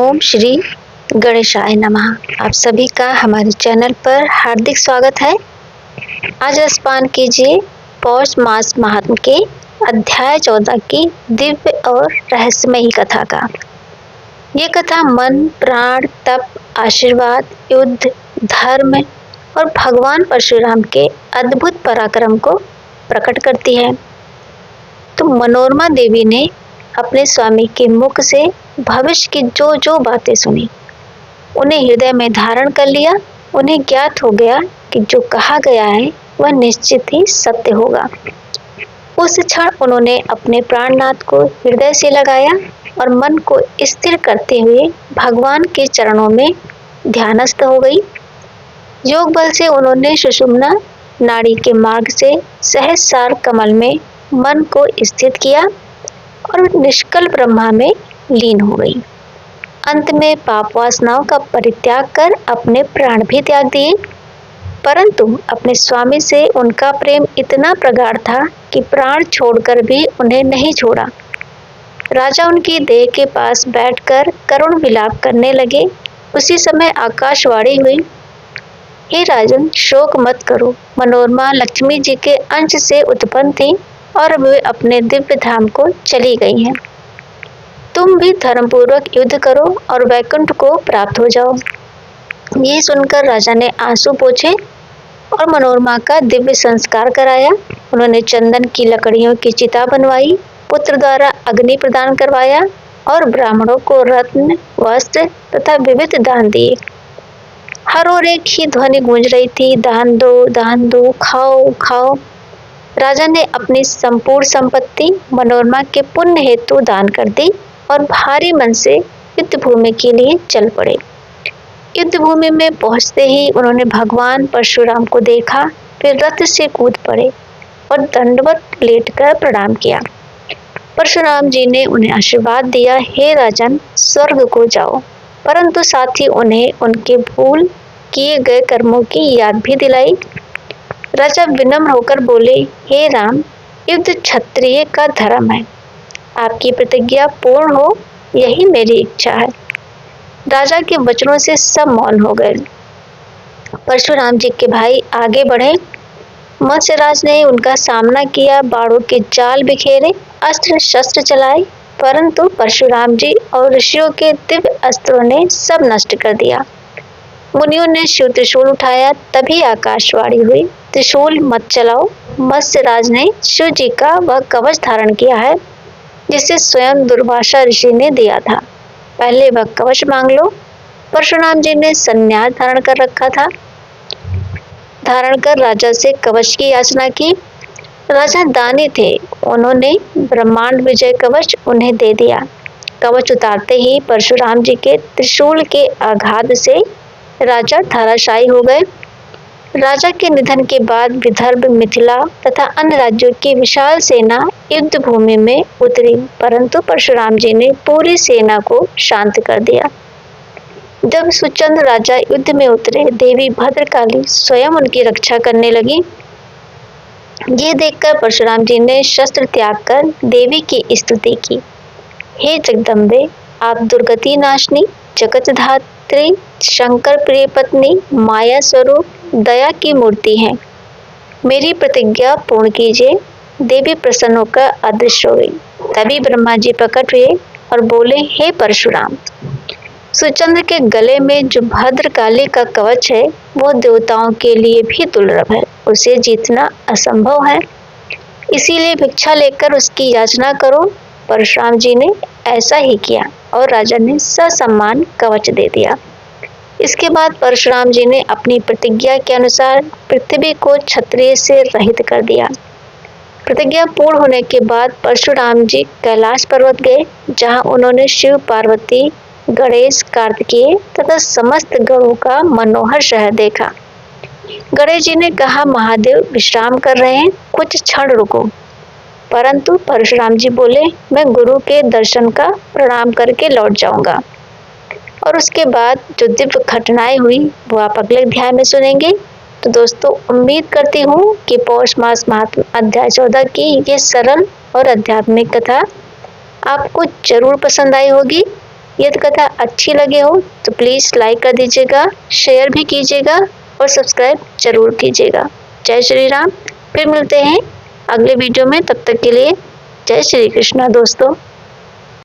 ओम श्री गणेशाय नमः। आप सभी का हमारे चैनल पर हार्दिक स्वागत है। आज स्मरण कीजिए पौष मास महात्म के अध्याय 14 की दिव्य और रहस्यमयी कथा का। ये कथा मन, प्राण, तप, आशीर्वाद, युद्ध, धर्म और भगवान परशुराम के अद्भुत पराक्रम को प्रकट करती है। तो मनोरमा देवी ने अपने स्वामी के मुख से भविष्य की जो जो बातें सुनी, उन्हें हृदय में धारण कर लिया। उन्हें ज्ञात हो गया कि जो कहा गया है वह निश्चित ही सत्य होगा। उस क्षण उन्होंने अपने प्राणनाथ को हृदय से लगाया और मन को स्थिर करते हुए भगवान के चरणों में ध्यानस्थ हो गई। योग बल से उन्होंने सुषुम्ना नाड़ी के मार्ग से सहस्रार कमल में मन को स्थित किया और निष्कल ब्रह्मा में लीन हो गई। अंत में पाप वासनाओं का परित्याग कर अपने प्राण भी त्याग दिए, परंतु अपने स्वामी से उनका प्रेम इतना प्रगाढ़ था कि प्राण छोड़कर भी उन्हें नहीं छोड़ा। राजा उनकी देह के पास बैठकर करुण विलाप करने लगे। उसी समय आकाशवाणी हुई, हे राजन, शोक मत करो। मनोरमा लक्ष्मी जी के अंश से उत्पन्न थी और वे अपने दिव्य धाम को चली गई हैं। तुम भी धर्मपूर्वक युद्ध करो और वैकुंठ को प्राप्त हो जाओ। ये सुनकर राजा ने आंसू पोंछे और मनोरमा का दिव्य संस्कार कराया। उन्होंने चंदन की लकड़ियों की चिता बनवाई, पुत्र द्वारा अग्नि प्रदान करवाया और ब्राह्मणों को रत्न, वस्त्र तथा विविध दान दिए। हर ओर एक ही ध्वनि गूंज रही थी, दान दो, खाओ खाओ। राजा ने अपनी संपूर्ण संपत्ति मनोरमा के पुण्य हेतु दान कर दी और भारी मन से युद्ध भूमि के लिए चल पड़े। युद्ध भूमि में पहुंचते ही उन्होंने भगवान परशुराम को देखा, फिर रथ से कूद पड़े और दंडवत लेटकर प्रणाम किया। परशुराम जी ने उन्हें आशीर्वाद दिया, हे राजन, स्वर्ग को जाओ, परंतु साथ ही उन्हें उनके भूल किए गए कर्मों की याद भी दिलाई। राजा विनम्र होकर बोले, हे राम, युद्ध क्षत्रिय का धर्म है। आपकी प्रतिज्ञा पूर्ण हो, यही मेरी इच्छा है। राजा के वचनों से सब मौन हो गए। परशुराम जी के भाई आगे बढ़े। मत्स्यराज ने उनका सामना किया, बाणों के जाल बिखेरे, अस्त्र शस्त्र चलाए, परंतु परशुराम जी और ऋषियों के दिव्य अस्त्रों ने सब नष्ट कर दिया। मुनियों ने शिव त्रिशूल उठाया, तभी आकाशवाणी हुई, त्रिशूल मत चलाओ। मत्स्यराज ने शिव जी का वह कवच धारण किया है जिसे स्वयं दुर्वासा ऋषि ने दिया था, पहले वह कवच मांग लो। परशुराम जी ने संन्यास धारण कर रखा था, धारण कर राजा से कवच की याचना की। राजा दानी थे, उन्होंने ब्रह्मांड विजय कवच उन्हें दे दिया। कवच उतारते ही परशुराम जी के त्रिशूल के आघात से राजा धराशायी हो गए। राजा के निधन के बाद विदर्भ, मिथिला तथा अन्य राज्यों की विशाल सेना युद्ध भूमि में उतरी, परंतु परशुराम जी ने पूरी सेना को शांत कर दिया। जब सुचंद्र राजा युद्ध में उतरे, देवी भद्रकाली स्वयं उनकी रक्षा करने लगी। ये देखकर परशुराम जी ने शस्त्र त्याग कर देवी की स्तुति की, हे जगदम्बे, आप दुर्गति नाशनी, जगत धात्री, शंकर प्रिय पत्नी, माया स्वरूप, दया की मूर्ति हैं। मेरी प्रतिज्ञा पूर्ण कीजिए। देवी प्रसन्न होकर अदृश्य हो गई। तभी ब्रह्मा जी प्रकट हुए और बोले, हे परशुराम, सुचंद्र के गले में जो भद्रकाली का कवच है वो देवताओं के लिए भी दुर्लभ है, उसे जीतना असंभव है, इसीलिए भिक्षा लेकर उसकी याचना करो। परशुराम जी ने ऐसा ही किया और राजा ने ससम्मान कवच दे दिया। इसके बाद परशुराम जी ने अपनी प्रतिज्ञा के अनुसार पृथ्वी को क्षत्रिय से रहित कर दिया। प्रतिज्ञा पूर्ण होने के बाद परशुराम जी कैलाश पर्वत गए, जहां उन्होंने शिव, पार्वती, गणेश, कार्तिकेय तथा समस्त गणों का मनोहर शहर देखा। गणेश जी ने कहा, महादेव विश्राम कर रहे हैं, कुछ क्षण रुको। परंतु परशुराम जी बोले, मैं गुरु के दर्शन का प्रणाम करके लौट जाऊंगा। और उसके बाद जो दिव्य घटनाएं हुई वो आप अगले अध्याय में सुनेंगे। तो दोस्तों, उम्मीद करती हूँ कि पौष मास महात्म अध्याय 14 की ये सरल और आध्यात्मिक कथा आपको जरूर पसंद आई होगी। यदि कथा अच्छी लगे हो तो प्लीज़ लाइक कर दीजिएगा, शेयर भी कीजिएगा और सब्सक्राइब जरूर कीजिएगा। जय श्री राम। फिर मिलते हैं अगले वीडियो में, तब तक के लिए जय श्री कृष्णा दोस्तों।